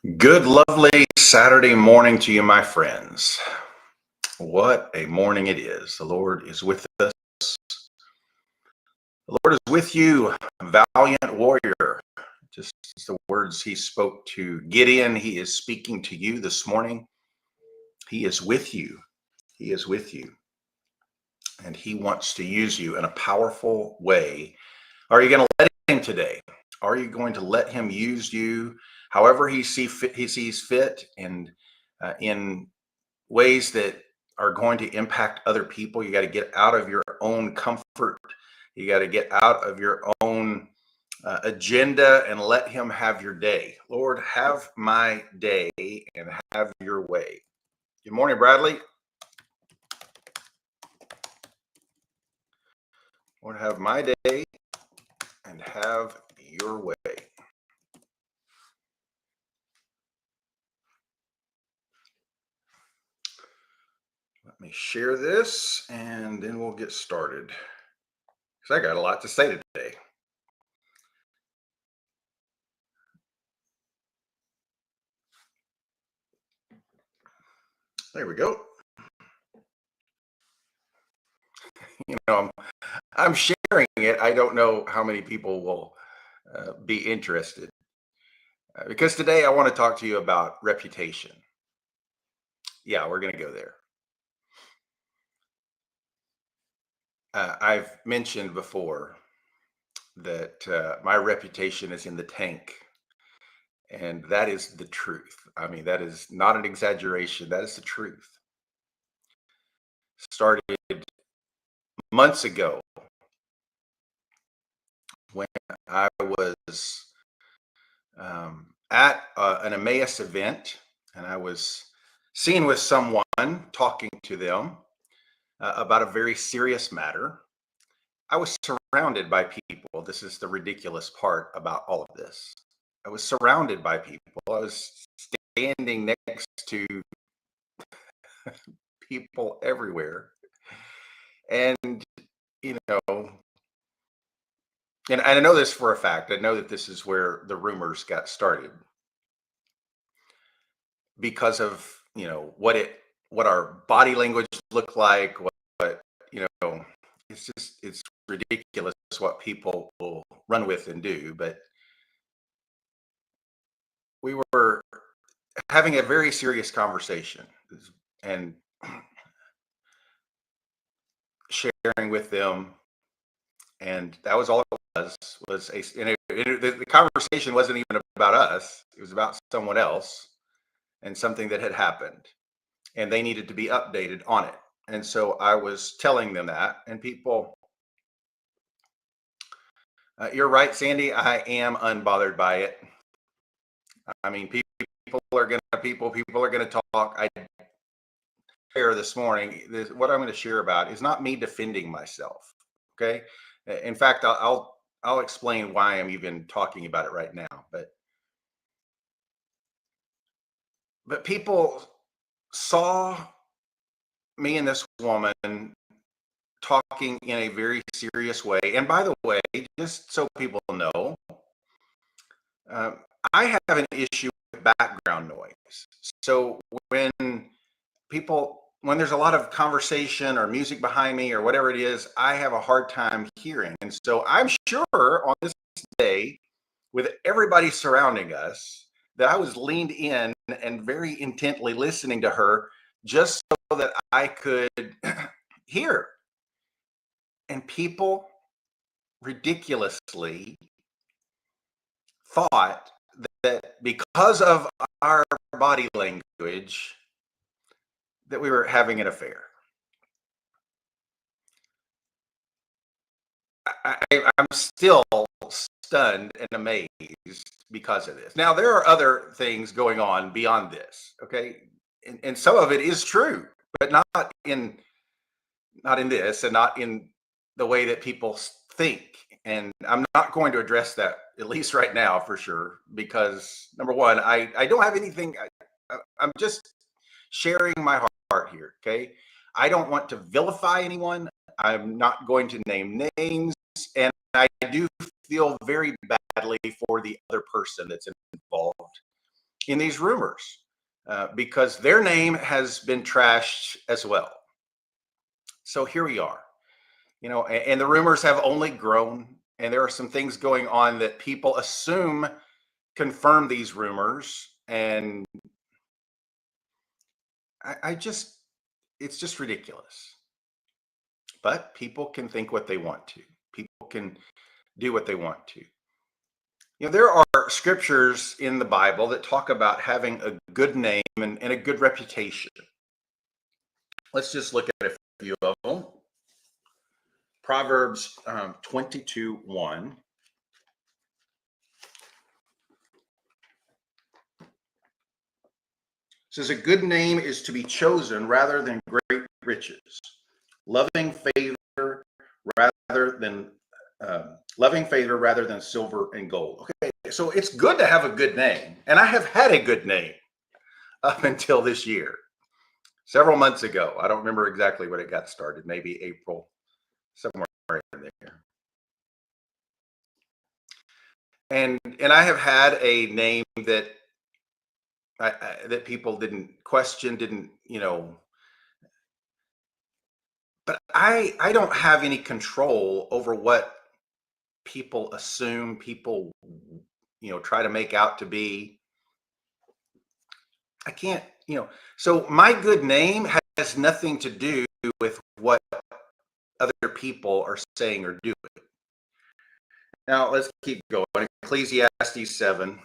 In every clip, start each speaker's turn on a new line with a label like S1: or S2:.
S1: Good, lovely Saturday morning to you, my friends. What a morning it is. The Lord is with us. The Lord is with you, valiant warrior. Just as the words he spoke to Gideon, he is speaking to you this morning. He is with you. He is with you. And he wants to use you in a powerful way. Are you going to let him today? Are you going to let him use you however he sees fit and in ways that are going to impact other people? You got to get out of your own comfort. You got to get out of your own agenda and let him have your day. Lord, have my day and have your way. Good morning, Bradley. Lord, have my day and have your way. Let me share this and then we'll get started, because I got a lot to say today. There we go. I'm sharing it. I don't know how many people will be interested, because today I want to talk to you about reputation. Yeah, we're going to go there. I've mentioned before that my reputation is in the tank, and that is the truth. I mean, that is not an exaggeration. That is the truth. Started months ago when I was at an Emmaus event, and I was seen with someone talking to them about a very serious matter. I was surrounded by people. This is the ridiculous part about all of this. I was surrounded by people. I was standing next to people everywhere. And, you know, and I know this for a fact. I know that this is where the rumors got started because of, what our body language looked like, what it's ridiculous what people will run with and do. But we were having a very serious conversation and sharing with them, and that was all it was the conversation wasn't even about us. It was about someone else and something that had happened, and they needed to be updated on it. And so I was telling them that, and people, you're right, Sandy, I am unbothered by it. I mean, people are gonna talk. I share this morning. What I'm going to share about is not me defending myself. Okay. In fact, I'll explain why I'm even talking about it right now. But people saw me and this woman talking in a very serious way. And by the way, just so people know, uh, I have an issue with background noise. So when when there's a lot of conversation or music behind me or whatever it is, I have a hard time hearing. And so I'm sure on this day, with everybody surrounding us, that I was leaned in and very intently listening to her just so that I could hear. And people ridiculously thought that because of our body language, that we were having an affair. I'm still stunned and amazed because of this. Now, there are other things going on beyond this, okay? And some of it is true, but not in this, and not in the way that people think. And I'm not going to address that, at least right now, for sure, because number one, I don't have anything. I'm just sharing my heart here, okay? I don't want to vilify anyone. I'm not going to name names, and I do feel very badly for the other person that's involved. in these rumors because their name has been trashed as well. So here we are, and the rumors have only grown, and there are some things going on that people assume confirm these rumors, and I just, it's just ridiculous. But people can think what they want to. People can do what they want to. There are scriptures in the Bible that talk about having a good name and a good reputation. Let's just look at a few of them. Proverbs 22:1 says, a good name is to be chosen rather than great riches, loving favor rather than silver and gold. Okay, so it's good to have a good name, and I have had a good name up until this year. Several months ago, I don't remember exactly when it got started, maybe April, somewhere in there. And I have had a name that that people didn't question, but I don't have any control over what people assume, people try to make out to be. I can't, so my good name has nothing to do with what other people are saying or doing. Now let's keep going. Ecclesiastes 7.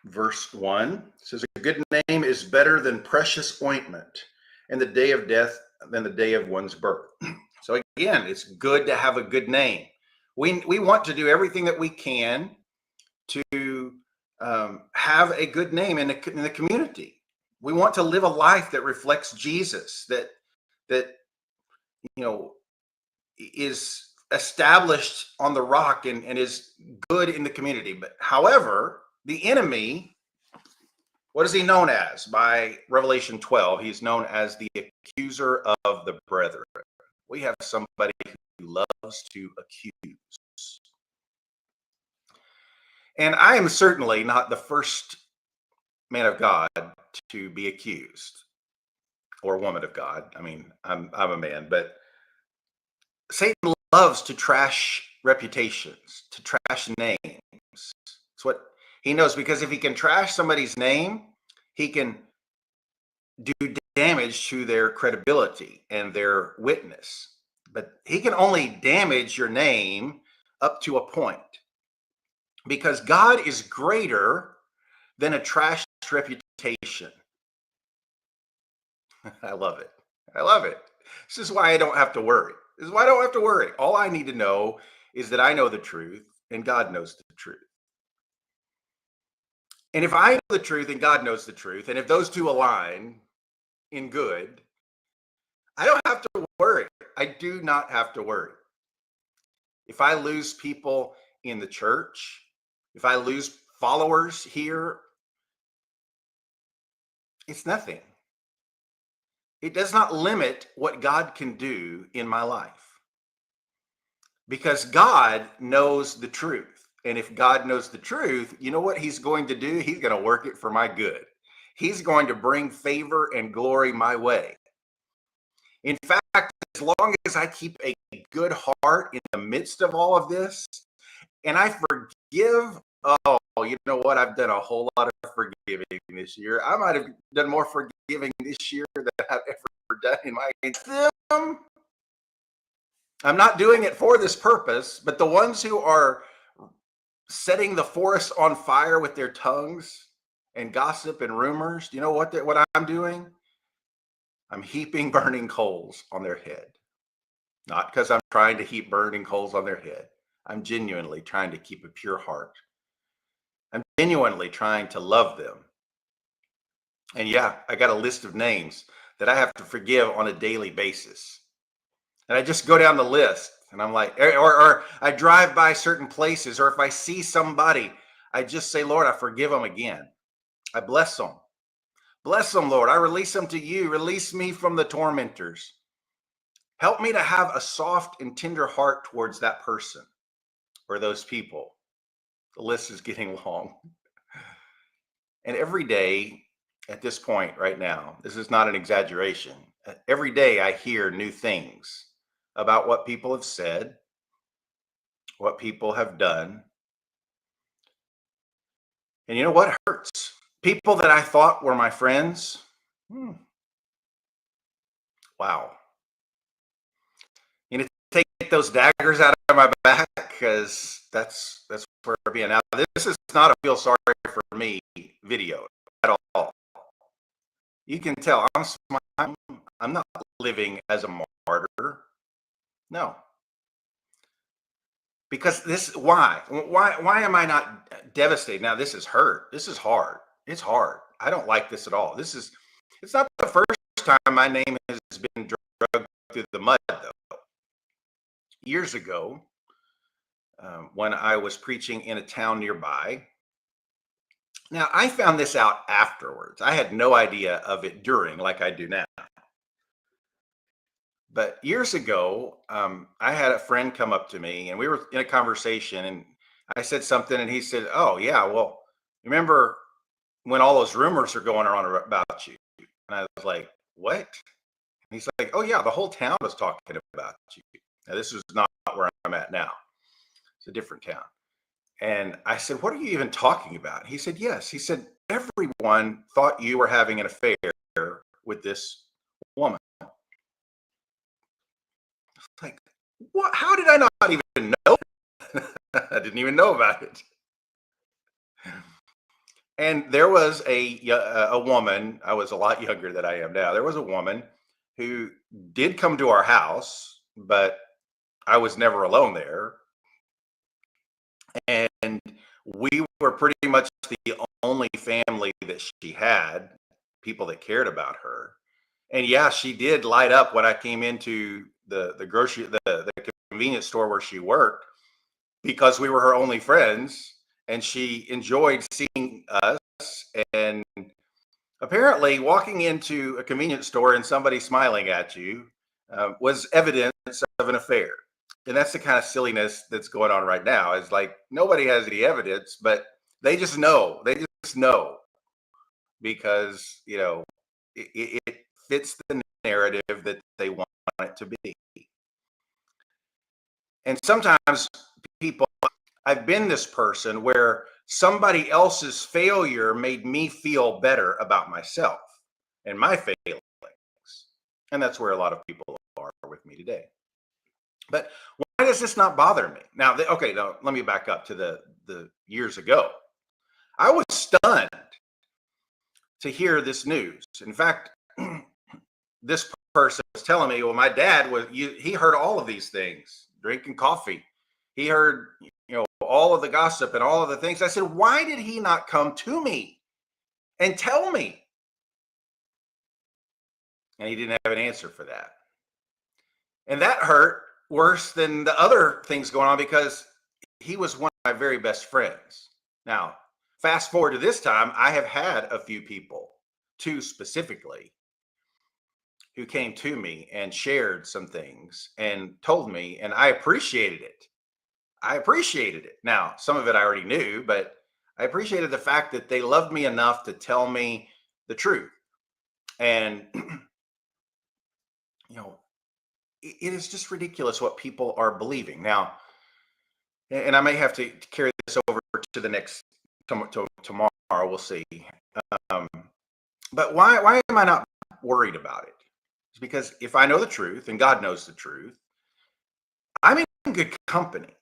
S1: Verse 1 says, a good name is better than precious ointment, and the day of death than the day of one's birth. So again, it's good to have a good name. We want to do everything that we can to have a good name in the community. We want to live a life that reflects Jesus, that is established on the rock and is good in the community. But however, the enemy, what is he known as by Revelation 12? He's known as the accuser of the brethren. We have somebody who loves to accuse. And I am certainly not the first man of God to be accused, or woman of God. I mean, I'm a man, but Satan loves to trash reputations, to trash names. It's what he knows, because if he can trash somebody's name, he can do damage to their credibility and their witness. But he can only damage your name up to a point, because God is greater than a trashed reputation. I love it. I love it. This is why I don't have to worry. This is why I don't have to worry. All I need to know is that I know the truth and God knows the truth. And if I know the truth and God knows the truth, and if those two align in good, I don't have to worry. I do not have to worry. If I lose people in the church, if I lose followers here, it's nothing. It does not limit what God can do in my life, because God knows the truth. And if God knows the truth, you know what he's going to do? He's going to work it for my good. He's going to bring favor and glory my way. In fact, as long as I keep a good heart in the midst of all of this, and I forgive, oh, you know what? I've done a whole lot of forgiving this year. I might have done more forgiving this year than I've ever done in my life. I'm not doing it for this purpose, but the ones who are setting the forest on fire with their tongues and gossip and rumors, do you know what I'm doing? I'm heaping burning coals on their head. Not because I'm trying to heap burning coals on their head. I'm genuinely trying to keep a pure heart. I'm genuinely trying to love them. And yeah, I got a list of names that I have to forgive on a daily basis. And I just go down the list and I'm like, or I drive by certain places, or if I see somebody, I just say, Lord, I forgive them again. I bless them. Bless them, Lord. I release them to you. Release me from the tormentors. Help me to have a soft and tender heart towards that person. or those people. The list is getting long. And every day at this point right now, this is not an exaggeration. Every day I hear new things about what people have said, what people have done. And you know what hurts? People that I thought were my friends. Wow. You need to take those daggers out of my back, because that's where I'm being. Now, this is not a feel sorry for me video at all. You can tell I'm smiling. I'm not living as a martyr. No. Because why am I not devastated? Now, this is hurt. This is hard. It's hard. I don't like this at all. It's not the first time my name has been dragged through the mud, though. Years ago, when I was preaching in a town nearby. Now, I found this out afterwards. I had no idea of it during, like I do now. But years ago, I had a friend come up to me, and we were in a conversation, and I said something, and he said, "Oh, yeah, well, remember when all those rumors are going around about you?" And I was like, "What?" And he's like, "Oh, yeah, the whole town was talking about you." Now, this is not where I'm at now. It's a different town. And I said, "What are you even talking about?" He said, "Yes." He said, "Everyone thought you were having an affair with this woman." Like, what? How did I not even know? I didn't even know about it. And there was a woman. I was a lot younger than I am now. There was a woman who did come to our house, but I was never alone there. And we were pretty much the only family that she had, people that cared about her. And yeah, she did light up when I came into the grocery, the convenience store where she worked, because we were her only friends, and she enjoyed seeing us. And apparently, walking into a convenience store and somebody smiling at you was evidence of an affair. And that's the kind of silliness that's going on right now. Is like nobody has any evidence, but they just know. They just know because it fits the narrative that they want it to be. And sometimes people, I've been this person where somebody else's failure made me feel better about myself and my failings. And that's where a lot of people are with me today. But why does this not bother me? Now, okay, now let me back up to the years ago. I was stunned to hear this news. In fact, this person was telling me, well, my dad he heard all of these things, drinking coffee. He heard, all of the gossip and all of the things. I said, why did he not come to me and tell me? And he didn't have an answer for that. And that hurt worse than the other things going on, because he was one of my very best friends. Now, fast forward to this time, I have had a few people, two specifically, who came to me and shared some things and told me, and I appreciated it. I appreciated it. Now, some of it I already knew, but I appreciated the fact that they loved me enough to tell me the truth. And, it is just ridiculous what people are believing. Now, and I may have to carry this over to the next, tomorrow, we'll see. But why am I not worried about it? It's because if I know the truth, and God knows the truth, I'm in good company,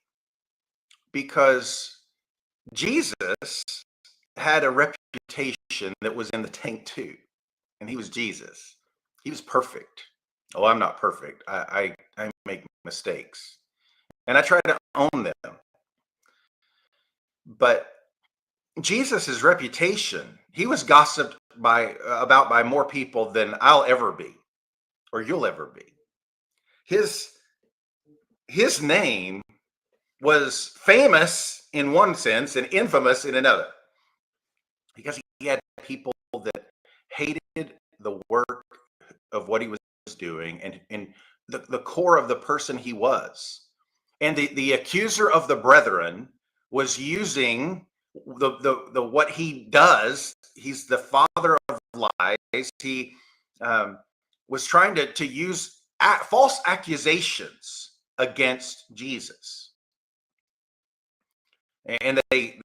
S1: because Jesus had a reputation that was in the tank too. And he was Jesus. He was perfect. Oh, I'm not perfect. I make mistakes. And I try to own them. But Jesus's reputation, he was gossiped about by more people than I'll ever be, or you'll ever be. His name was famous in one sense and infamous in another, because he had people that hated the work of what he was doing, and the core of the person he was. And the accuser of the brethren was using the what he does. He's the father of lies. He was trying to use false accusations against Jesus. And I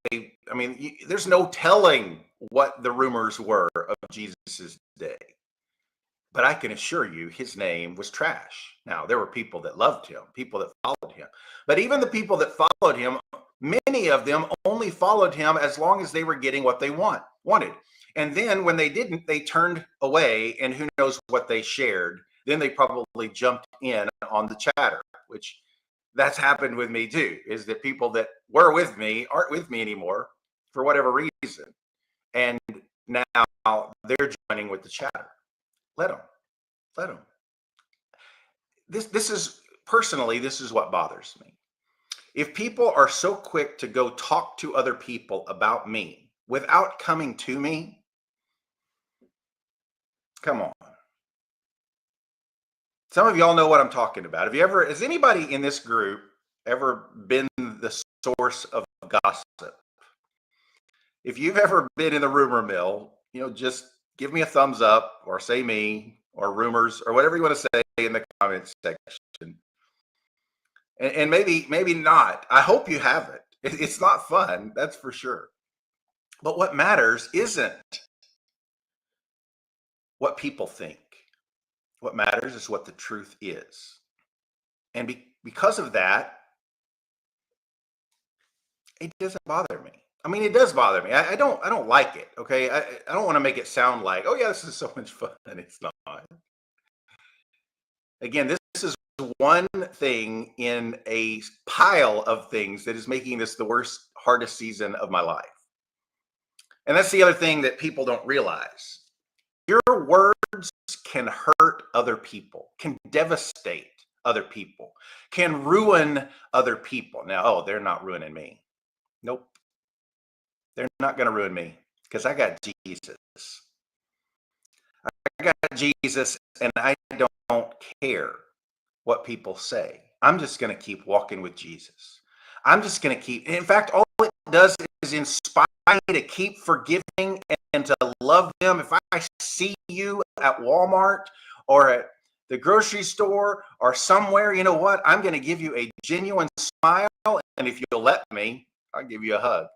S1: mean, there's no telling what the rumors were of Jesus's day. But I can assure you his name was trash. Now, there were people that loved him, people that followed him. But even the people that followed him, many of them only followed him as long as they were getting what they wanted. And then when they didn't, they turned away, and who knows what they shared. Then they probably jumped in on the chatter, which that's happened with me too, is that people that were with me aren't with me anymore for whatever reason. And now they're joining with the chatter. Let them. This is personally, this is what bothers me. If people are so quick to go talk to other people about me without coming to me, come on. Some of y'all know what I'm talking about. Has anybody in this group ever been the source of gossip? If you've ever been in the rumor mill, just give me a thumbs up or say me or rumors or whatever you want to say in the comments section. And maybe not. I hope you haven't. It's not fun, that's for sure. But what matters isn't what people think. What matters is what the truth is. And because of that, it doesn't bother me. I mean, it does bother me. I don't like it. Okay. I don't want to make it sound like, oh yeah, this is so much fun. It's not. Again, this is one thing in a pile of things that is making this the worst, hardest season of my life. And that's the other thing that people don't realize. Your words can hurt other people, can devastate other people, can ruin other people. Now, they're not ruining me. Nope. They're not going to ruin me because I got Jesus. I got Jesus, and I don't care what people say. I'm just going to keep walking with Jesus. I'm just going to keep, in fact, all it does is inspire me to keep forgiving and to love them. If I see you at Walmart or at the grocery store or somewhere, you know what? I'm going to give you a genuine smile. And if you'll let me, I'll give you a hug.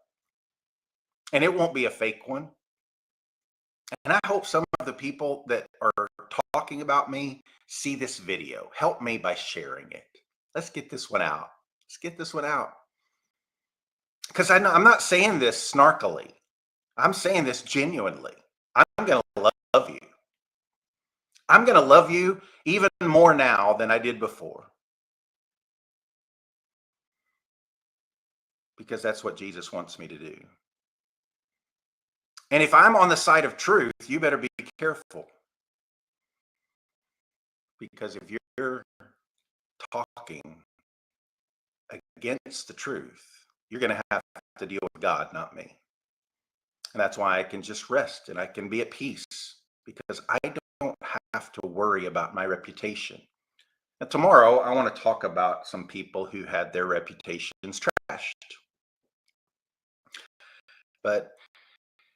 S1: And it won't be a fake one. And I hope some of the people that are talking about me see this video. Help me by sharing it. Let's get this one out. Let's get this one out. Because I'm not saying this snarkily. I'm saying this genuinely. I'm going to love you. I'm going to love you even more now than I did before. Because that's what Jesus wants me to do. And if I'm on the side of truth, you better be careful. Because if you're talking against the truth, you're going to have to deal with God, not me. And that's why I can just rest and I can be at peace because I don't have to worry about my reputation. And tomorrow, I want to talk about some people who had their reputations trashed. But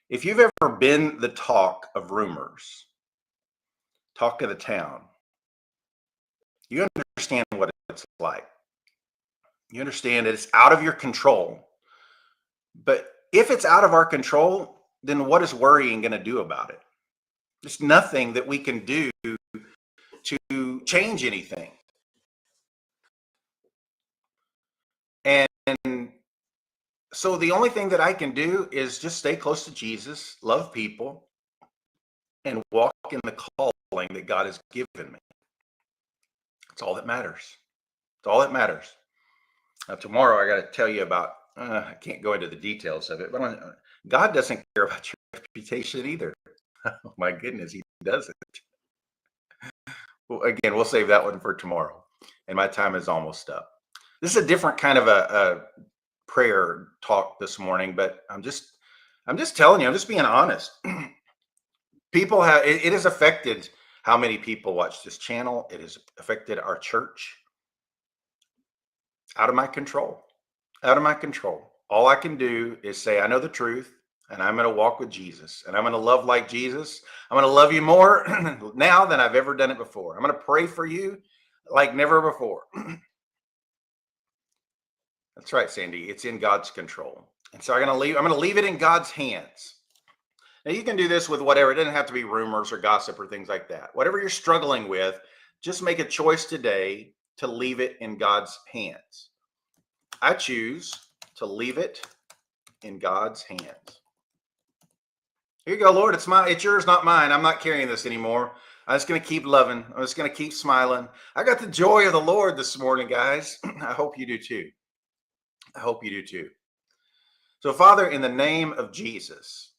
S1: if you've ever been the talk of rumors, talk of the town, you understand what it's like. You understand that it's out of your control. But if it's out of our control, then what is worrying going to do about it? There's nothing that we can do to change anything. And so the only thing that I can do is just stay close to Jesus, love people, and walk in the calling that God has given me. That's all that matters. It's all that matters. Now, tomorrow, I got to tell you about, I can't go into the details of it, but God doesn't care about your reputation either. Oh, my goodness, he doesn't. Well, again, we'll save that one for tomorrow. And my time is almost up. This is a different kind of a prayer talk this morning, but I'm just telling you, I'm just being honest. People have, it has affected how many people watch this channel. It has affected our church. out of my control, out of my control. All I can do is say, I know the truth and I'm going to walk with Jesus and I'm going to love like Jesus. I'm going to love you more now than I've ever done it before. I'm going to pray for you like never before. That's right, Sandy. It's in God's control. And so I'm going to leave it in God's hands. Now you can do this with whatever. It doesn't have to be rumors or gossip or things like that. Whatever you're struggling with, just make a choice today to leave it in God's hands. I choose to leave it in God's hands. Here you go, Lord. It's yours, not mine. I'm not carrying this anymore. I'm just going to keep loving. I'm just going to keep smiling. I got the joy of the Lord this morning, guys. I hope you do too. I hope you do too. So, Father, in the name of Jesus,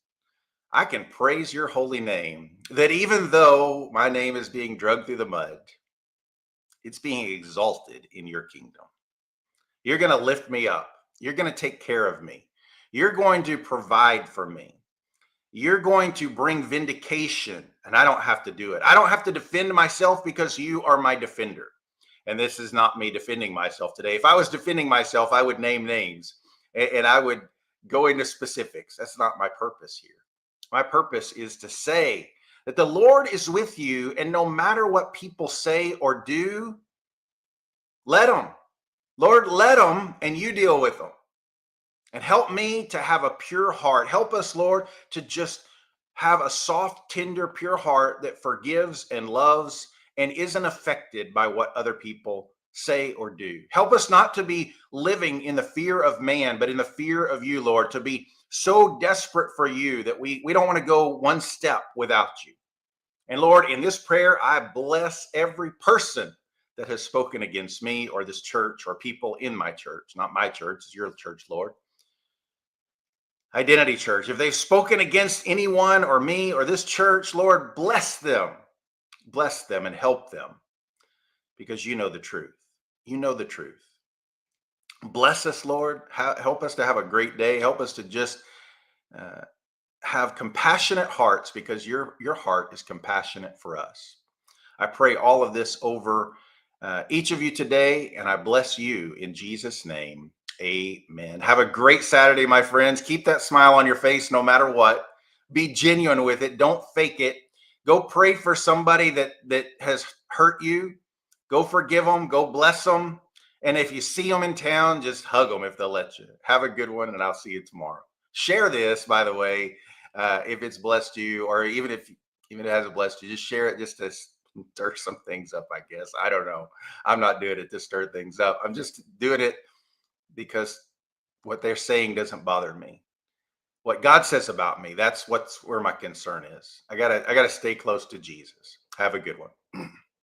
S1: I can praise your holy name, that even though my name is being dragged through the mud, it's being exalted in your kingdom. You're going to lift me up. You're going to take care of me. You're going to provide for me. You're going to bring vindication, and I don't have to do it. I don't have to defend myself because you are my defender. And this is not me defending myself today. If I was defending myself, I would name names and I would go into specifics. That's not my purpose here. My purpose is to say that the Lord is with you, and no matter what people say or do, let them. Lord, let them, and you deal with them. And help me to have a pure heart. Help us, Lord, to just have a soft, tender, pure heart that forgives and loves and isn't affected by what other people say or do. Help us not to be living in the fear of man, but in the fear of you, Lord, to be so desperate for you that we don't want to go one step without you. And Lord, in this prayer, I bless every person that has spoken against me or this church or people in my church. Not my church, it's your church, Lord. Identity Church. If they've spoken against anyone or me or this church, Lord, bless them and help them, because you know the truth. You know the truth. Bless us, Lord. Help us to have a great day. Help us to just have compassionate hearts, because your heart is compassionate for us. I pray all of this over each of you today, and I bless you in Jesus' name. Amen. Have a great Saturday, my friends. Keep that smile on your face no matter what. Be genuine with it. Don't fake it. Go pray for somebody that has hurt you. Go forgive them. Go bless them. And if you see them in town, just hug them if they'll let you. Have a good one, and I'll see you tomorrow. Share this, by the way, if it's blessed you, or even if it hasn't blessed you, just share it just to stir some things up, I guess. I don't know. I'm not doing it to stir things up. I'm just doing it because what they're saying doesn't bother me. What God says about me, that's where my concern is. I gotta stay close to Jesus. Have a good one.